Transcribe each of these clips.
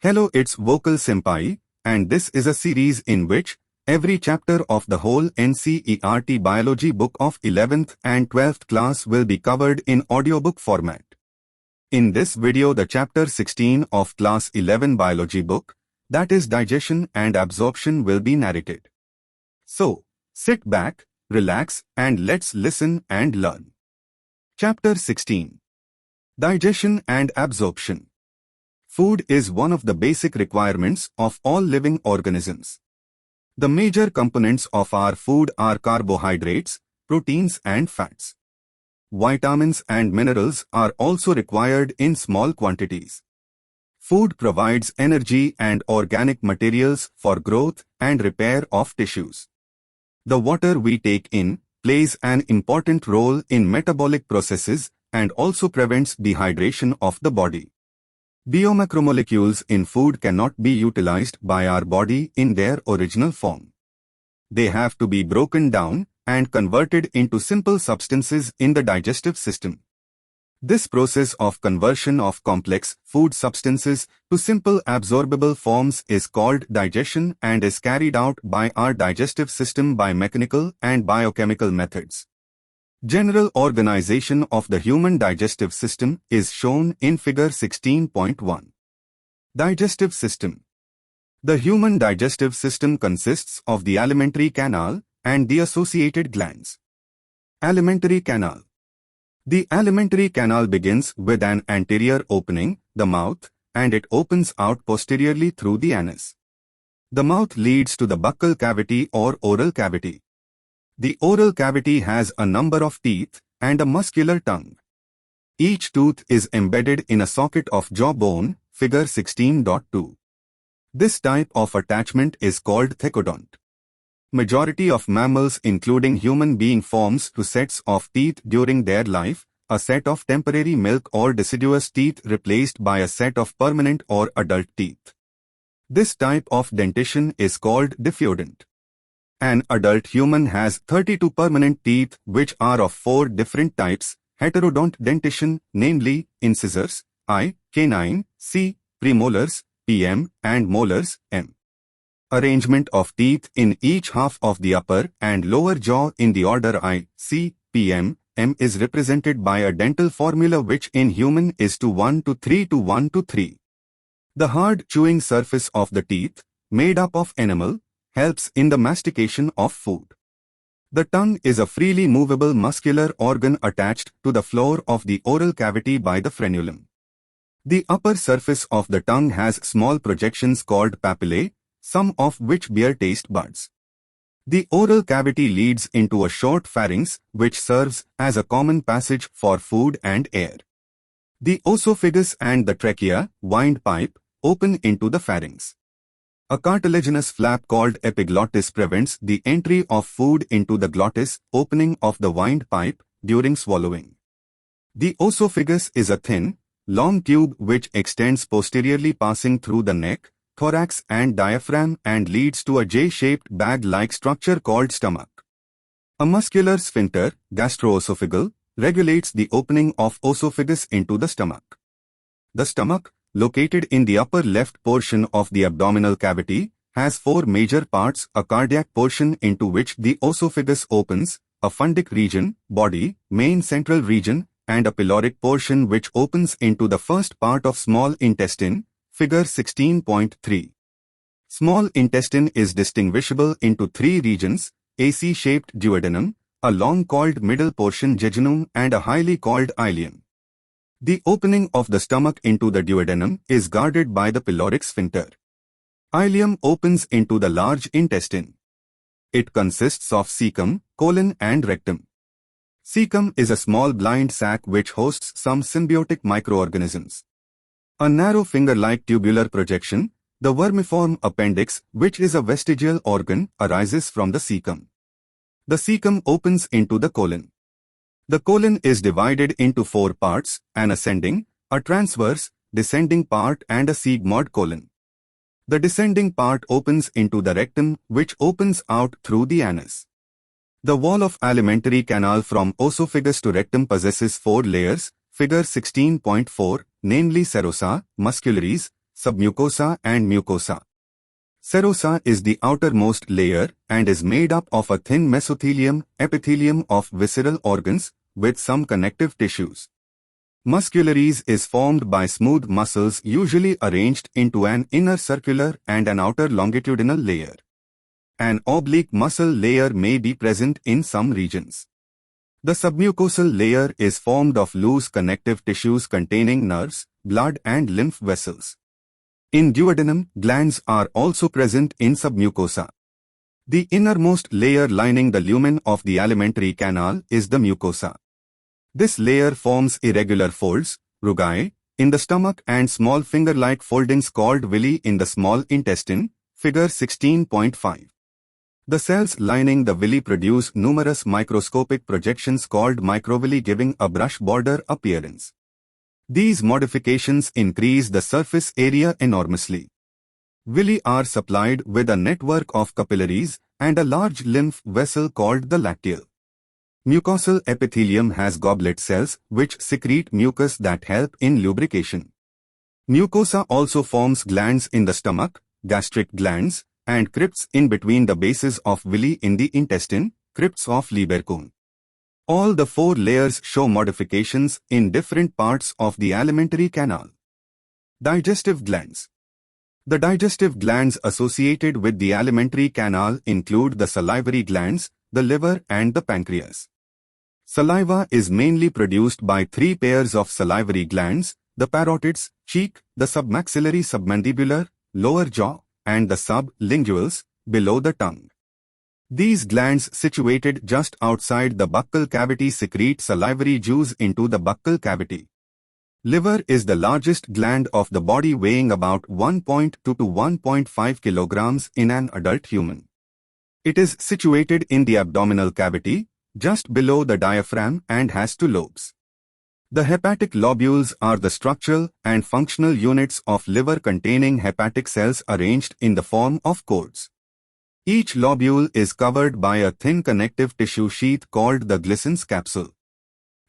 Hello, it's Vocal Senpai, and this is a series in which every chapter of the whole NCERT Biology book of 11th and 12th class will be covered in audiobook format. In this video, the chapter 16 of class 11 biology book, that is Digestion and Absorption, will be narrated. So, sit back, relax, and let's listen and learn. Chapter 16. Digestion and Absorption. Food is one of the basic requirements of all living organisms. The major components of our food are carbohydrates, proteins and fats. Vitamins and minerals are also required in small quantities. Food provides energy and organic materials for growth and repair of tissues. The water we take in plays an important role in metabolic processes and also prevents dehydration of the body. Biomacromolecules in food cannot be utilized by our body in their original form. They have to be broken down and converted into simple substances in the digestive system. This process of conversion of complex food substances to simple absorbable forms is called digestion and is carried out by our digestive system by mechanical and biochemical methods. General organization of the human digestive system is shown in figure 16.1. Digestive system. The human digestive system consists of the alimentary canal and the associated glands. Alimentary canal. The alimentary canal begins with an anterior opening, the mouth, and it opens out posteriorly through the anus. The mouth leads to the buccal cavity or oral cavity. The oral cavity has a number of teeth and a muscular tongue. Each tooth is embedded in a socket of jawbone, figure 16.2. This type of attachment is called thecodont. Majority of mammals including human being forms two sets of teeth during their life, a set of temporary milk or deciduous teeth replaced by a set of permanent or adult teeth. This type of dentition is called diffeodont. An adult human has 32 permanent teeth which are of 4 different types: heterodont dentition, namely incisors, I, canine, C, premolars, PM, and molars, M. Arrangement of teeth in each half of the upper and lower jaw in the order I, C, PM, M is represented by a dental formula which in human is 1 to 3 to 1 to 3. The hard chewing surface of the teeth, made up of enamel, helps in the mastication of food. The tongue is a freely movable muscular organ attached to the floor of the oral cavity by the frenulum. The upper surface of the tongue has small projections called papillae, some of which bear taste buds. The oral cavity leads into a short pharynx which serves as a common passage for food and air. The oesophagus and the trachea, windpipe, open into the pharynx. A cartilaginous flap called epiglottis prevents the entry of food into the glottis, opening of the windpipe, during swallowing. The oesophagus is a thin, long tube which extends posteriorly passing through the neck, thorax and diaphragm and leads to a J-shaped bag-like structure called stomach. A muscular sphincter, gastroesophageal, regulates the opening of oesophagus into the stomach. The stomach, located in the upper left portion of the abdominal cavity, has 4 major parts: a cardiac portion into which the oesophagus opens, a fundic region, body, main central region, and a pyloric portion which opens into the first part of small intestine, figure 16.3. Small intestine is distinguishable into 3 regions: AC-shaped duodenum, a long called middle portion jejunum, and a highly called ileum. The opening of the stomach into the duodenum is guarded by the pyloric sphincter. Ileum opens into the large intestine. It consists of cecum, colon and rectum. Cecum is a small blind sac which hosts some symbiotic microorganisms. A narrow finger-like tubular projection, the vermiform appendix, which is a vestigial organ, arises from the cecum. The cecum opens into the colon. The colon is divided into 4 parts: an ascending, a transverse, descending part and a sigmoid colon. The descending part opens into the rectum which opens out through the anus. The wall of alimentary canal from oesophagus to rectum possesses 4 layers, figure 16.4, namely serosa, muscularis, submucosa and mucosa. Serosa is the outermost layer and is made up of a thin mesothelium epithelium of visceral organs with some connective tissues. Muscularies is formed by smooth muscles usually arranged into an inner circular and an outer longitudinal layer. An oblique muscle layer may be present in some regions. The submucosal layer is formed of loose connective tissues containing nerves, blood and lymph vessels. In duodenum, glands are also present in submucosa. The innermost layer lining the lumen of the alimentary canal is the mucosa. This layer forms irregular folds, rugae, in the stomach and small finger-like foldings called villi in the small intestine, figure 16.5. The cells lining the villi produce numerous microscopic projections called microvilli, giving a brush border appearance. These modifications increase the surface area enormously. Villi are supplied with a network of capillaries and a large lymph vessel called the lacteal. Mucosal epithelium has goblet cells which secrete mucus that help in lubrication. Mucosa also forms glands in the stomach, gastric glands, and crypts in between the bases of villi in the intestine, crypts of Lieberkühn. All the four layers show modifications in different parts of the alimentary canal. Digestive glands. The digestive glands associated with the alimentary canal include the salivary glands, the liver and the pancreas. Saliva is mainly produced by three pairs of salivary glands, the parotids, cheek, the submaxillary submandibular, lower jaw, and the sublinguals, below the tongue. These glands situated just outside the buccal cavity secrete salivary juice into the buccal cavity. Liver is the largest gland of the body, weighing about 1.2 to 1.5 kilograms in an adult human. It is situated in the abdominal cavity, just below the diaphragm, and has two lobes. The hepatic lobules are the structural and functional units of liver containing hepatic cells arranged in the form of cords. Each lobule is covered by a thin connective tissue sheath called the Glisson's capsule.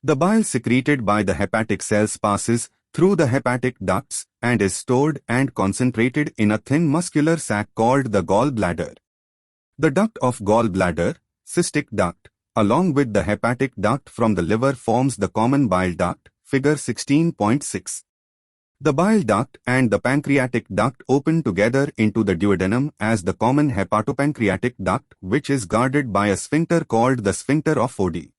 The bile secreted by the hepatic cells passes through the hepatic ducts and is stored and concentrated in a thin muscular sac called the gallbladder. The duct of gallbladder, cystic duct, along with the hepatic duct from the liver forms the common bile duct, figure 16.6. The bile duct and the pancreatic duct open together into the duodenum as the common hepatopancreatic duct, which is guarded by a sphincter called the sphincter of Oddi.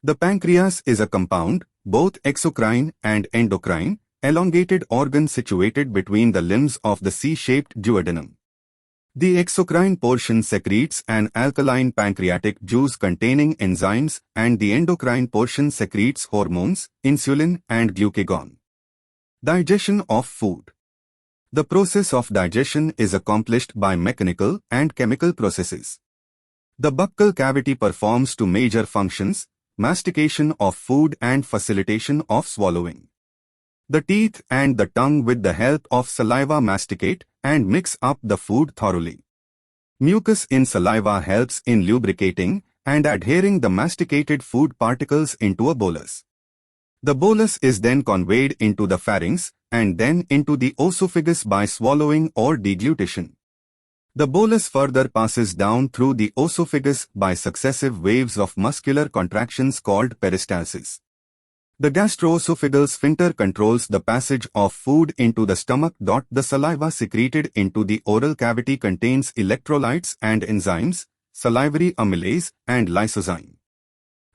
The pancreas is a compound, both exocrine and endocrine, elongated organ situated between the limbs of the C-shaped duodenum. The exocrine portion secretes an alkaline pancreatic juice containing enzymes, and the endocrine portion secretes hormones, insulin and glucagon. Digestion of food. The process of digestion is accomplished by mechanical and chemical processes. The buccal cavity performs two major functions: mastication of food and facilitation of swallowing. The teeth and the tongue with the help of saliva masticate and mix up the food thoroughly. Mucus in saliva helps in lubricating and adhering the masticated food particles into a bolus. The bolus is then conveyed into the pharynx and then into the esophagus by swallowing or deglutition. The bolus further passes down through the esophagus by successive waves of muscular contractions called peristalsis. The gastroesophageal sphincter controls the passage of food into the stomach. The saliva secreted into the oral cavity contains electrolytes and enzymes, salivary amylase and lysozyme.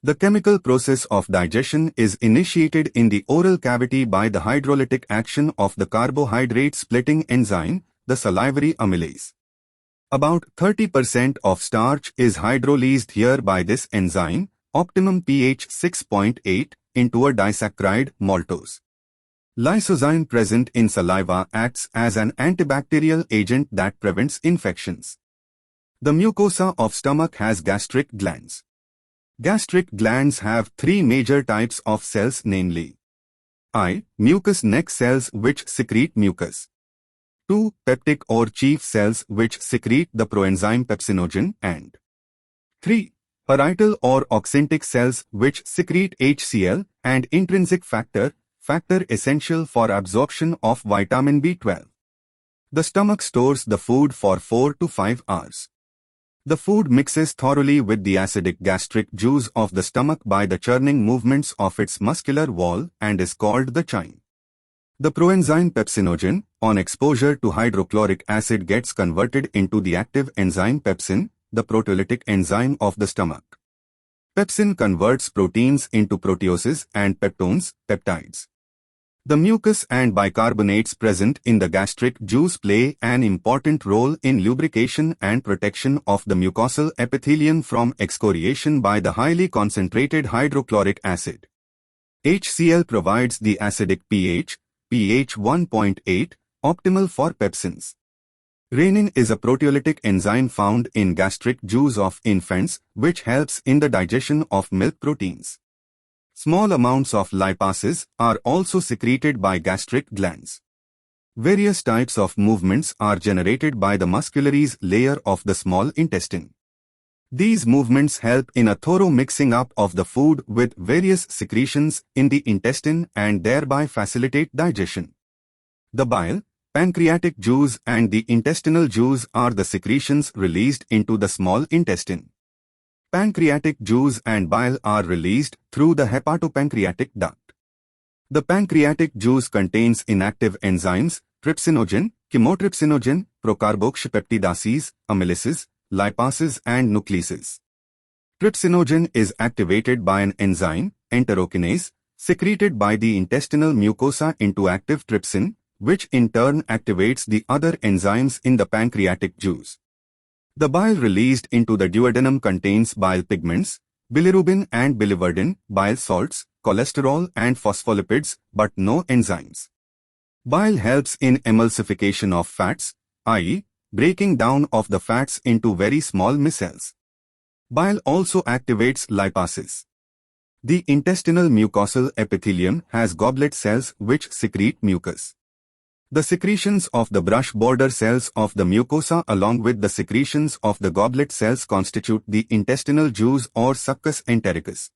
The chemical process of digestion is initiated in the oral cavity by the hydrolytic action of the carbohydrate splitting enzyme, the salivary amylase. About 30% of starch is hydrolyzed here by this enzyme, optimum pH 6.8, into a disaccharide, maltose. Lysozyme present in saliva acts as an antibacterial agent that prevents infections. The mucosa of stomach has gastric glands. Gastric glands have three major types of cells, namely: I. Mucous neck cells which secrete mucus. 2. Peptic or chief cells which secrete the proenzyme pepsinogen, and 3. Parietal or oxyntic cells which secrete HCl and intrinsic factor essential for absorption of vitamin B12. The stomach stores the food for 4 to 5 hours. The food mixes thoroughly with the acidic gastric juice of the stomach by the churning movements of its muscular wall and is called the chyme. The proenzyme pepsinogen, on exposure to hydrochloric acid, gets converted into the active enzyme pepsin, the proteolytic enzyme of the stomach. Pepsin converts proteins into proteoses and peptones, peptides. The mucus and bicarbonates present in the gastric juice play an important role in lubrication and protection of the mucosal epithelium from excoriation by the highly concentrated hydrochloric acid. HCl provides the acidic pH, pH 1.8, optimal for pepsins. Renin is a proteolytic enzyme found in gastric juice of infants, which helps in the digestion of milk proteins. Small amounts of lipases are also secreted by gastric glands. Various types of movements are generated by the muscularies layer of the small intestine. These movements help in a thorough mixing up of the food with various secretions in the intestine and thereby facilitate digestion. The bile, pancreatic juice and the intestinal juice are the secretions released into the small intestine. Pancreatic juice and bile are released through the hepatopancreatic duct. The pancreatic juice contains inactive enzymes, trypsinogen, chymotrypsinogen, procarboxypeptidases, amylases, lipases and nucleases. Trypsinogen is activated by an enzyme, enterokinase, secreted by the intestinal mucosa into active trypsin, which in turn activates the other enzymes in the pancreatic juice. The bile released into the duodenum contains bile pigments, bilirubin and biliverdin, bile salts, cholesterol and phospholipids, but no enzymes. Bile helps in emulsification of fats, i.e., breaking down of the fats into very small micelles. Bile also activates lipases. The intestinal mucosal epithelium has goblet cells which secrete mucus. The secretions of the brush border cells of the mucosa along with the secretions of the goblet cells constitute the intestinal juice or succus entericus.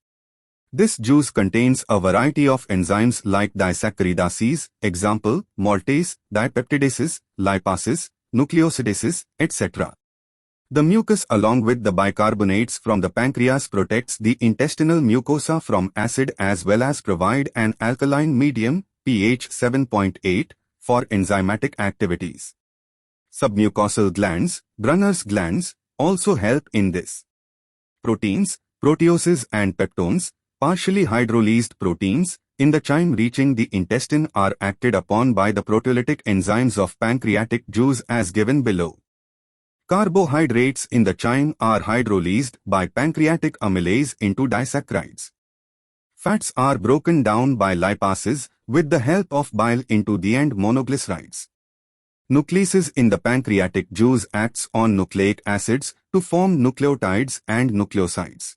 This juice contains a variety of enzymes like disaccharidases, example, maltase, dipeptidases, lipases, nucleosidases, etc. The mucus along with the bicarbonates from the pancreas protects the intestinal mucosa from acid as well as provide an alkaline medium, pH 7.8, for enzymatic activities. Submucosal glands, Brunner's glands, also help in this. Proteins, proteoses and peptones, partially hydrolyzed proteins, in the chyme reaching the intestine are acted upon by the proteolytic enzymes of pancreatic juice as given below. Carbohydrates in the chyme are hydrolyzed by pancreatic amylase into disaccharides. Fats are broken down by lipases with the help of bile into the end monoglycerides. Nucleases in the pancreatic juice acts on nucleic acids to form nucleotides and nucleosides.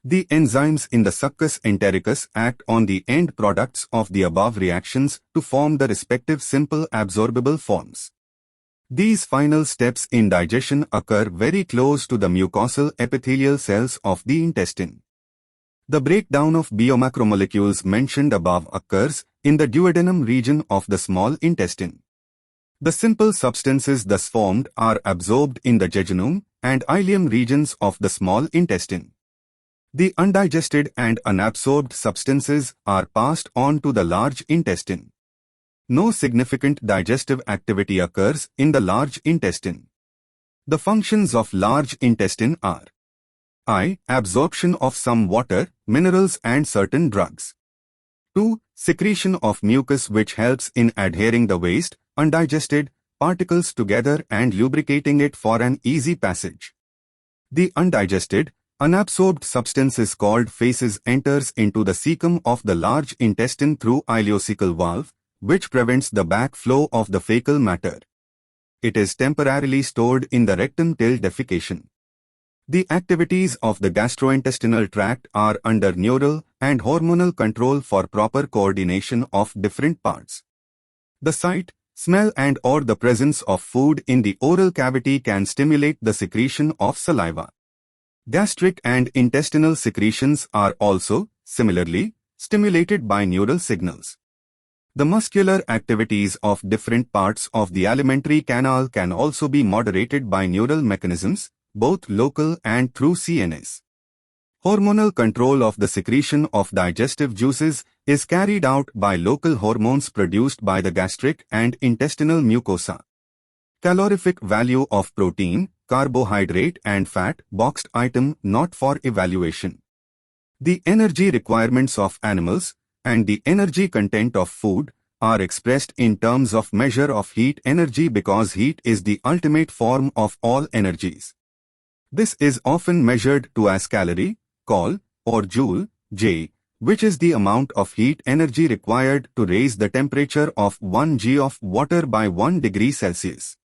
The enzymes in the succus entericus act on the end products of the above reactions to form the respective simple absorbable forms. These final steps in digestion occur very close to the mucosal epithelial cells of the intestine. The breakdown of biomacromolecules mentioned above occurs in the duodenum region of the small intestine. The simple substances thus formed are absorbed in the jejunum and ileum regions of the small intestine. The undigested and unabsorbed substances are passed on to the large intestine. No significant digestive activity occurs in the large intestine. The functions of large intestine are I. Absorption of some water, minerals and certain drugs. 2. Secretion of mucus which helps in adhering the waste, undigested, particles together and lubricating it for an easy passage. The undigested, unabsorbed substance is called feces enters into the cecum of the large intestine through ileocecal valve, which prevents the backflow of the fecal matter. It is temporarily stored in the rectum till defecation. The activities of the gastrointestinal tract are under neural and hormonal control for proper coordination of different parts. The sight, smell and or the presence of food in the oral cavity can stimulate the secretion of saliva. Gastric and intestinal secretions are also, similarly, stimulated by neural signals. The muscular activities of different parts of the alimentary canal can also be moderated by neural mechanisms, both local and through CNS. Hormonal control of the secretion of digestive juices is carried out by local hormones produced by the gastric and intestinal mucosa. Calorific value of protein, carbohydrate and fat boxed item not for evaluation. The energy requirements of animals and the energy content of food are expressed in terms of measure of heat energy because heat is the ultimate form of all energies. This is often measured to as calorie, col, or joule, J, which is the amount of heat energy required to raise the temperature of 1 g of water by 1 degree Celsius.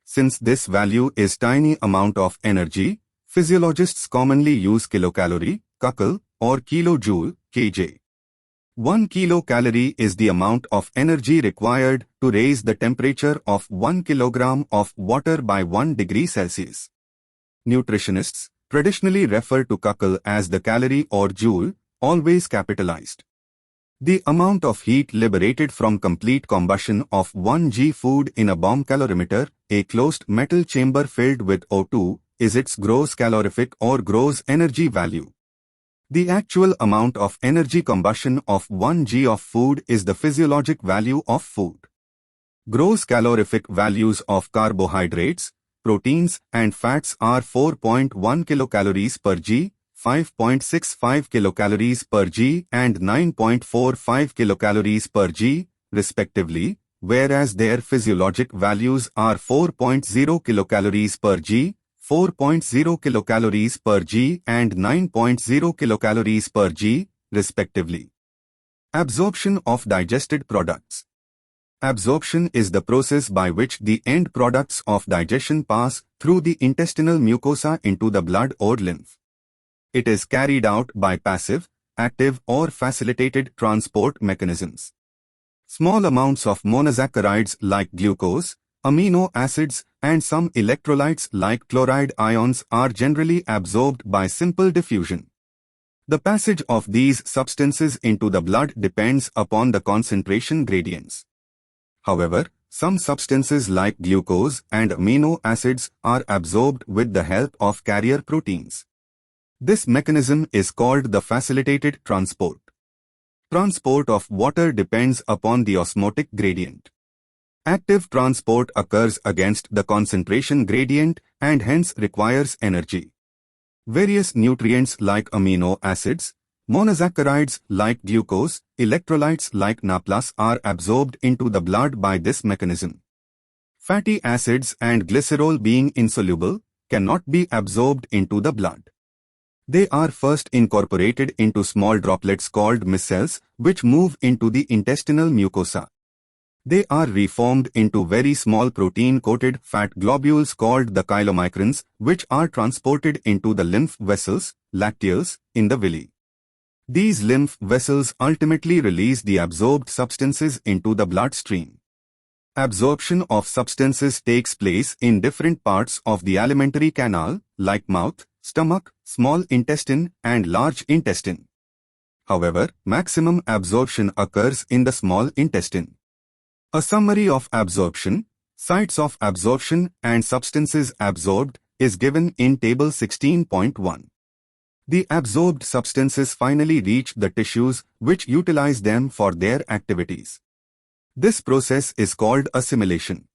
Since this value is tiny amount of energy, physiologists commonly use kilocalorie, kcal, or kilojoule, kj. 1 kilocalorie is the amount of energy required to raise the temperature of 1 kilogram of water by 1 degree Celsius. Nutritionists traditionally refer to kcal as the calorie or joule, always capitalized. The amount of heat liberated from complete combustion of 1 g food in a bomb calorimeter, a closed metal chamber filled with O2, is its gross calorific or gross energy value. The actual amount of energy combustion of 1 g of food is the physiologic value of food. Gross calorific values of carbohydrates, proteins and fats are 4.1 kilocalories per g, 5.65 kilocalories per g and 9.45 kilocalories per g, respectively, whereas their physiologic values are 4.0 kilocalories per g, 4.0 kilocalories per g and 9.0 kilocalories per g, respectively. Absorption of digested products. Absorption is the process by which the end products of digestion pass through the intestinal mucosa into the blood or lymph. It is carried out by passive, active or facilitated transport mechanisms. Small amounts of monosaccharides like glucose, amino acids and some electrolytes like chloride ions are generally absorbed by simple diffusion. The passage of these substances into the blood depends upon the concentration gradients. However, some substances like glucose and amino acids are absorbed with the help of carrier proteins. This mechanism is called the facilitated transport. Transport of water depends upon the osmotic gradient. Active transport occurs against the concentration gradient and hence requires energy. Various nutrients like amino acids, monosaccharides like glucose, electrolytes like Na+ are absorbed into the blood by this mechanism. Fatty acids and glycerol being insoluble cannot be absorbed into the blood. They are first incorporated into small droplets called micelles, which move into the intestinal mucosa. They are reformed into very small protein-coated fat globules called the chylomicrons, which are transported into the lymph vessels, lacteals, in the villi. These lymph vessels ultimately release the absorbed substances into the bloodstream. Absorption of substances takes place in different parts of the alimentary canal, like mouth, stomach, small intestine, and large intestine. However, maximum absorption occurs in the small intestine. A summary of absorption, sites of absorption, and substances absorbed is given in Table 16.1. The absorbed substances finally reach the tissues which utilize them for their activities. This process is called assimilation.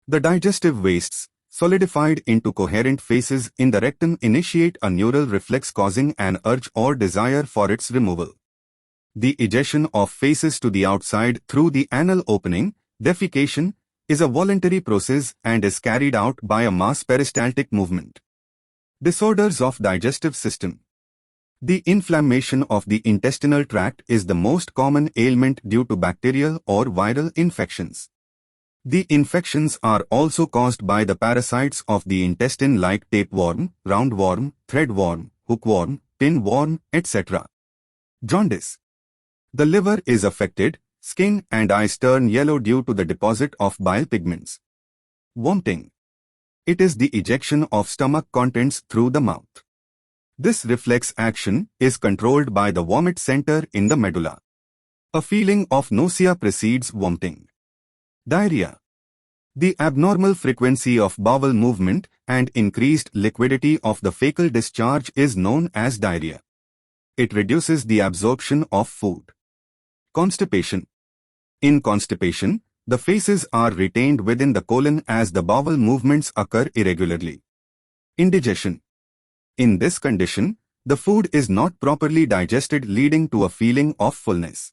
The digestive wastes, solidified into coherent phases in the rectum, initiate a neural reflex causing an urge or desire for its removal. The ejection of feces to the outside through the anal opening, defecation, is a voluntary process and is carried out by a mass peristaltic movement. Disorders of digestive system. The inflammation of the intestinal tract is the most common ailment due to bacterial or viral infections. The infections are also caused by the parasites of the intestine like tapeworm, roundworm, threadworm, hookworm, pinworm, etc. Jaundice. The liver is affected, skin and eyes turn yellow due to the deposit of bile pigments. Vomiting. It is the ejection of stomach contents through the mouth. This reflex action is controlled by the vomit center in the medulla. A feeling of nausea precedes vomiting. Diarrhea. The abnormal frequency of bowel movement and increased liquidity of the fecal discharge is known as diarrhea. It reduces the absorption of food. Constipation. In constipation, the feces are retained within the colon as the bowel movements occur irregularly. Indigestion. In this condition, the food is not properly digested, leading to a feeling of fullness.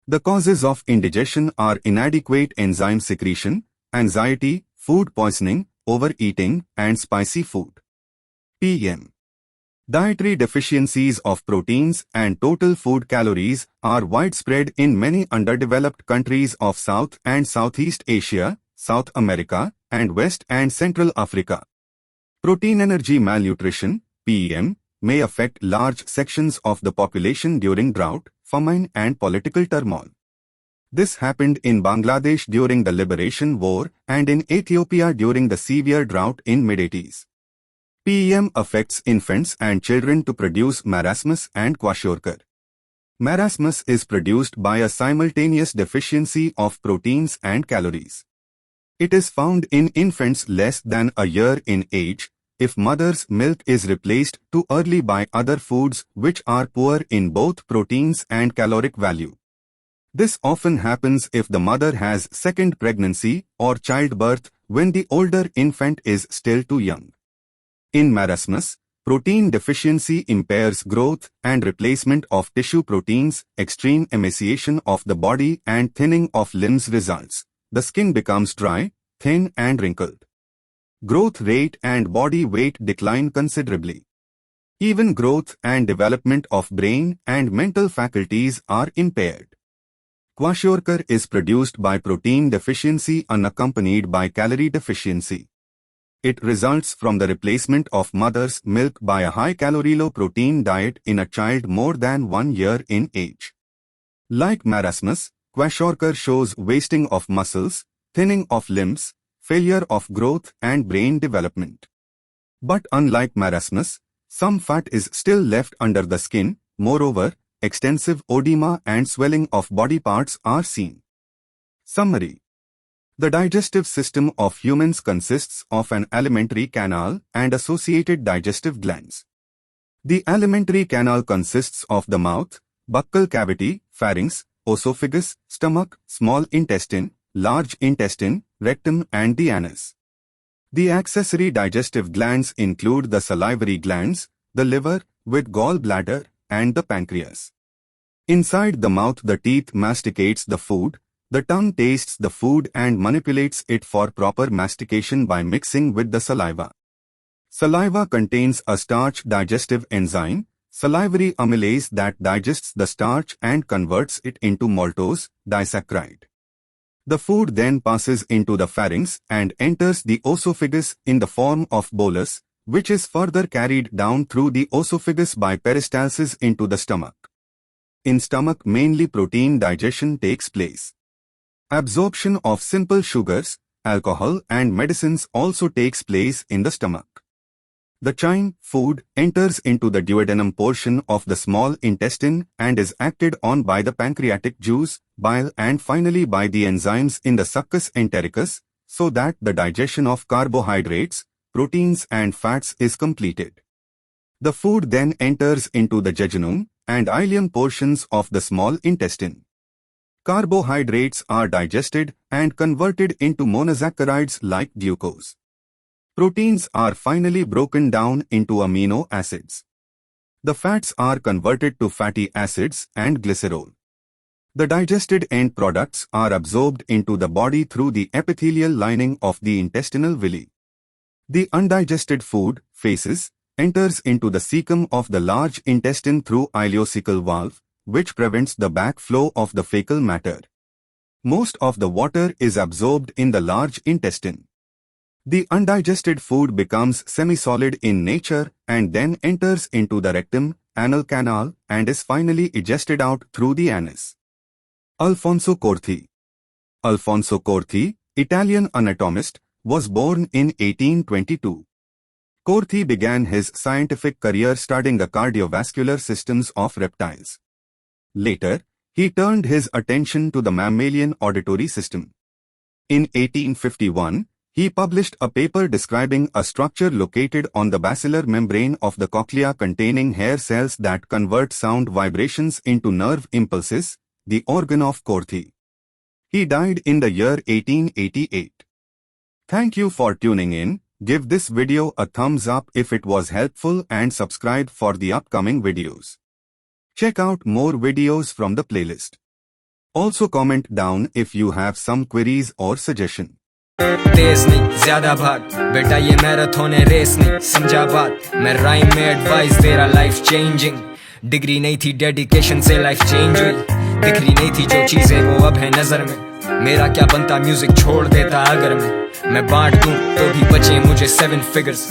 The causes of indigestion are inadequate enzyme secretion, anxiety, food poisoning, overeating, and spicy food. PM. Dietary deficiencies of proteins and total food calories are widespread in many underdeveloped countries of South and Southeast Asia, South America, and West and Central Africa. Protein energy malnutrition, PEM, may affect large sections of the population during drought, famine, and political turmoil. This happened in Bangladesh during the Liberation War and in Ethiopia during the severe drought in mid-80s. PEM affects infants and children to produce marasmus and kwashiorkor. Marasmus is produced by a simultaneous deficiency of proteins and calories. It is found in infants less than a year in age, if mother's milk is replaced too early by other foods which are poor in both proteins and caloric value. This often happens if the mother has second pregnancy or childbirth when the older infant is still too young. In marasmus, protein deficiency impairs growth and replacement of tissue proteins, extreme emaciation of the body and thinning of limbs results. The skin becomes dry, thin and wrinkled. Growth rate and body weight decline considerably. Even growth and development of brain and mental faculties are impaired. Kwashiorkor is produced by protein deficiency unaccompanied by calorie deficiency. It results from the replacement of mother's milk by a high-calorie low-protein diet in a child more than 1 year in age. Like marasmus, kwashiorkor shows wasting of muscles, thinning of limbs, failure of growth and brain development. But unlike marasmus, some fat is still left under the skin. Moreover, extensive oedema and swelling of body parts are seen. Summary. The digestive system of humans consists of an alimentary canal and associated digestive glands. The alimentary canal consists of the mouth, buccal cavity, pharynx, esophagus, stomach, small intestine, large intestine, rectum and the anus. The accessory digestive glands include the salivary glands, the liver, with gallbladder, and the pancreas. Inside the mouth, the teeth masticates the food, the tongue tastes the food and manipulates it for proper mastication by mixing with the saliva. Saliva contains a starch digestive enzyme, salivary amylase, that digests the starch and converts it into maltose, disaccharide. The food then passes into the pharynx and enters the esophagus in the form of bolus, which is further carried down through the esophagus by peristalsis into the stomach. In stomach, mainly protein digestion takes place. Absorption of simple sugars, alcohol and medicines also takes place in the stomach. The chyme, food, enters into the duodenum portion of the small intestine and is acted on by the pancreatic juice, bile and finally by the enzymes in the succus entericus, so that the digestion of carbohydrates, proteins and fats is completed. The food then enters into the jejunum and ileum portions of the small intestine. Carbohydrates are digested and converted into monosaccharides like glucose. Proteins are finally broken down into amino acids. The fats are converted to fatty acids and glycerol. The digested end products are absorbed into the body through the epithelial lining of the intestinal villi. The undigested food, feces, enters into the cecum of the large intestine through ileocecal valve, which prevents the backflow of the fecal matter. Most of the water is absorbed in the large intestine. The undigested food becomes semi-solid in nature and then enters into the rectum, anal canal and is finally egested out through the anus. Alfonso Corti. Alfonso Corti, Italian anatomist, was born in 1822. Corti began his scientific career studying the cardiovascular systems of reptiles. Later, he turned his attention to the mammalian auditory system. In 1851, he published a paper describing a structure located on the basilar membrane of the cochlea containing hair cells that convert sound vibrations into nerve impulses, the organ of Corti. He died in the year 1888. Thank you for tuning in. Give this video a thumbs up if it was helpful and subscribe for the upcoming videos. Check out more videos from the playlist. Also comment down if you have some queries or suggestion. तेज नहीं ज्यादा भाग बेटा ये marathon है race नहीं समझा बात मैं राइम में एडवाइस दे रहा लाइफ चेंजिंग डिग्री नहीं थी डेडिकेशन से लाइफ चेंज हुई दिख रही नहीं थी जो चीजें वो अब है नजर में मेरा क्या बनता म्यूजिक छोड़ देता अगर मैं बांट दूं तो भी बचे मुझे 7 फिगर्स